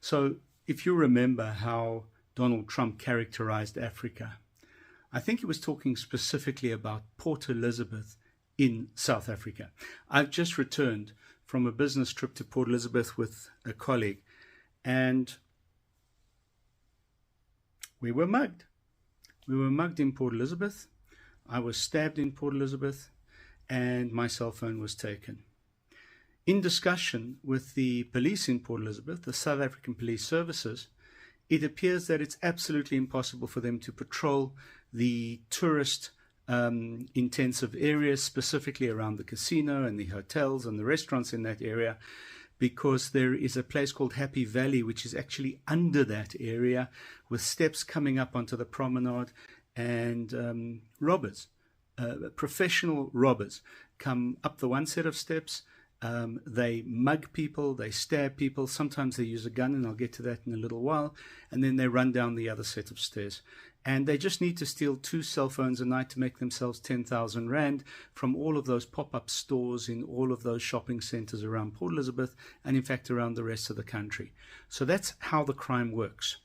So if you remember how Donald Trump characterized Africa, I think he was talking specifically about Port Elizabeth in South Africa. I've just returned from a business trip to Port Elizabeth with a colleague, and we were mugged. We were mugged in Port Elizabeth. I was stabbed in Port Elizabeth, and my cell phone was taken. In discussion with the police in Port Elizabeth, the South African Police Services, it appears that it's absolutely impossible for them to patrol the tourist intensive areas, specifically around the casino and the hotels and the restaurants in that area, because there is a place called Happy Valley, which is actually under that area, with steps coming up onto the promenade, and robbers, professional robbers, come up the one set of steps. They mug people, they stab people, sometimes they use a gun, and I'll get to that in a little while, and then they run down the other set of stairs. And they just need to steal 2 cell phones a night to make themselves 10,000 Rand from all of those pop-up stores in all of those shopping centers around Port Elizabeth, and in fact around the rest of the country. So that's how the crime works.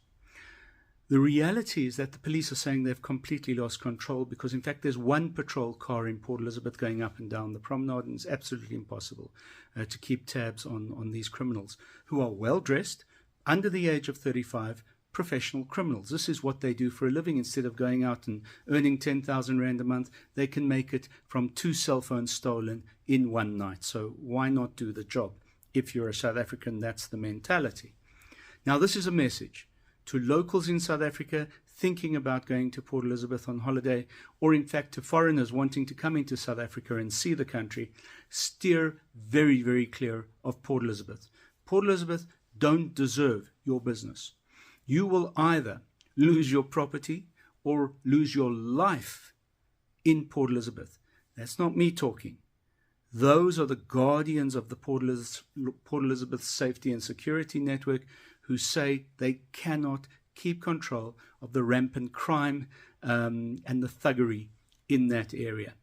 The reality is that the police are saying they've completely lost control, because in fact there's one patrol car in Port Elizabeth going up and down the promenade, and it's absolutely impossible to keep tabs on these criminals, who are well dressed, under the age of 35, professional criminals. This is what they do for a living. Instead of going out and earning 10,000 Rand a month, they can make it from 2 cell phones stolen in one night. So why not do the job? If you're a South African, that's the mentality. Now, this is a message to locals in South Africa thinking about going to Port Elizabeth on holiday, or in fact to foreigners wanting to come into South Africa and see the country. Steer very, very clear of Port Elizabeth. Port Elizabeth don't deserve your business. You will either lose your property or lose your life in Port Elizabeth. That's not me talking. Those are the guardians of the Port Elizabeth Safety and Security Network, who say they cannot keep control of the rampant crime and the thuggery in that area.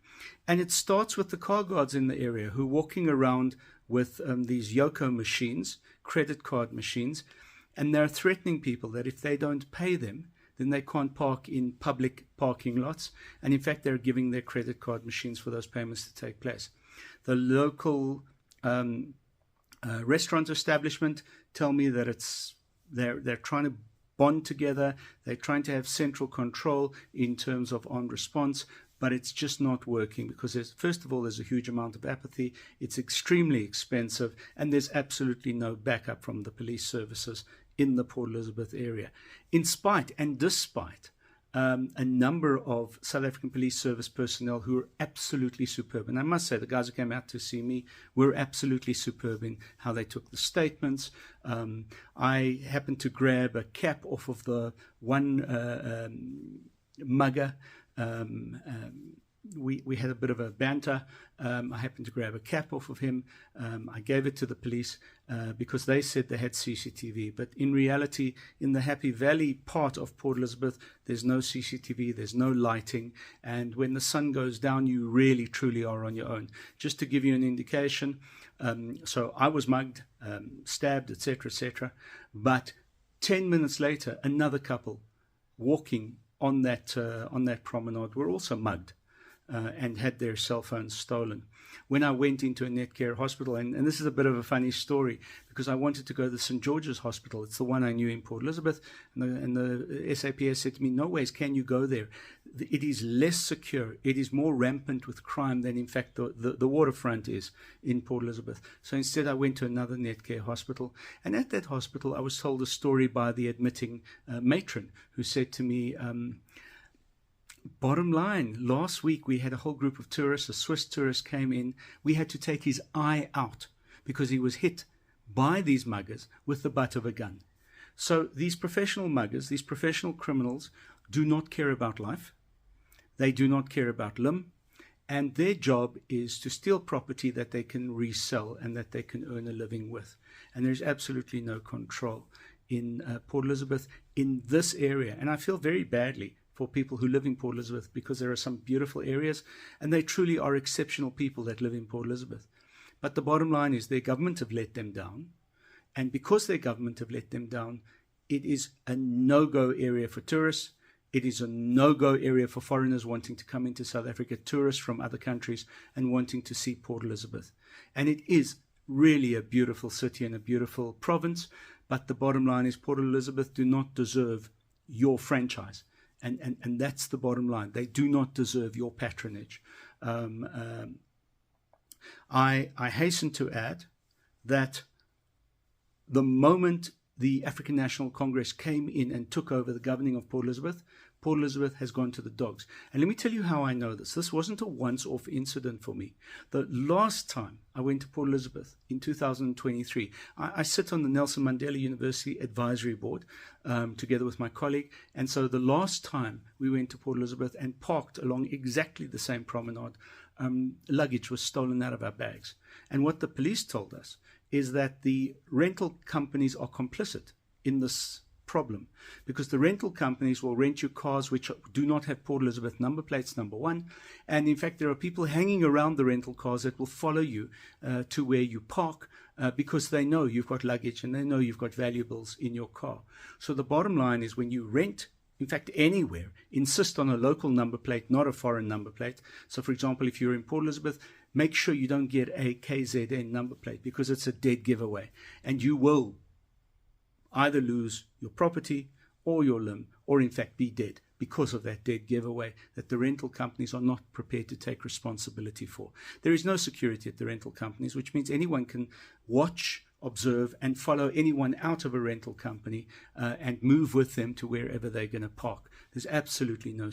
And it starts with the car guards in the area, who are walking around with these Yoko machines, credit card machines, and they're threatening people that if they don't pay them, then they can't park in public parking lots. And in fact, they're giving their credit card machines for those payments to take place. The local restaurant establishment tell me that they're trying to bond together. They're trying to have central control in terms of armed response, but it's just not working, because first of all, there's a huge amount of apathy. It's extremely expensive, and there's absolutely no backup from the police services in the Port Elizabeth area, in spite and despite a number of South African Police Service personnel who are absolutely superb. And I must say, the guys who came out to see me were absolutely superb in how they took the statements. I happened to grab a cap off of the one mugger. We had a bit of a banter. I happened to grab a cap off of him. I gave it to the police because they said they had CCTV. But in reality, in the Happy Valley part of Port Elizabeth, there's no CCTV, there's no lighting. And when the sun goes down, you really, truly are on your own. Just to give you an indication, so I was mugged, stabbed, etc., etc. But 10 minutes later, another couple walking on that promenade were also mugged. And had their cell phones stolen. When I went into a Netcare hospital, and this is a bit of a funny story, because I wanted to go to the St. George's Hospital. It's the one I knew in Port Elizabeth, and the SAPS said to me, no ways can you go there. It is less secure. It is more rampant with crime than, in fact, the waterfront is in Port Elizabeth. So instead, I went to another Netcare hospital. And at that hospital, I was told a story by the admitting matron, who said to me, bottom line, last week we had a whole group of tourists. A Swiss tourist came in. We had to take his eye out because he was hit by these muggers with the butt of a gun. So these professional muggers, these professional criminals, do not care about life. They do not care about limb. And their job is to steal property that they can resell and that they can earn a living with. And there's absolutely no control in Port Elizabeth in this area. And I feel very badly for people who live in Port Elizabeth, because there are some beautiful areas, and they truly are exceptional people that live in Port Elizabeth. But the bottom line is their government have let them down, And because their government have let them down, it is a no-go area for tourists. It is a no-go area for foreigners wanting to come into South Africa, tourists from other countries and wanting to see Port Elizabeth. And it is really a beautiful city and a beautiful province. But the bottom line is Port Elizabeth do not deserve your franchise. And that's the bottom line. They do not deserve your patronage. I hasten to add that the moment the African National Congress came in and took over the governing of Port Elizabeth has gone to the dogs. And let me tell you how I know this. This wasn't a once-off incident for me. The last time I went to Port Elizabeth in 2023, I sit on the Nelson Mandela University Advisory Board together with my colleague. And so the last time we went to Port Elizabeth and parked along exactly the same promenade, luggage was stolen out of our bags. And what the police told us is that the rental companies are complicit in this problem, because the rental companies will rent you cars which do not have Port Elizabeth number plates, number one. And in fact, there are people hanging around the rental cars that will follow you to where you park because they know you've got luggage and they know you've got valuables in your car. So the bottom line is, when you rent, in fact, anywhere, insist on a local number plate, not a foreign number plate. So, for example, if you're in Port Elizabeth, make sure you don't get a KZN number plate, because it's a dead giveaway. And you will either lose your property or your limb, or in fact be dead because of that dead giveaway that the rental companies are not prepared to take responsibility for. There is no security at the rental companies, which means anyone can watch, observe and follow anyone out of a rental company and move with them to wherever they're going to park. There's absolutely no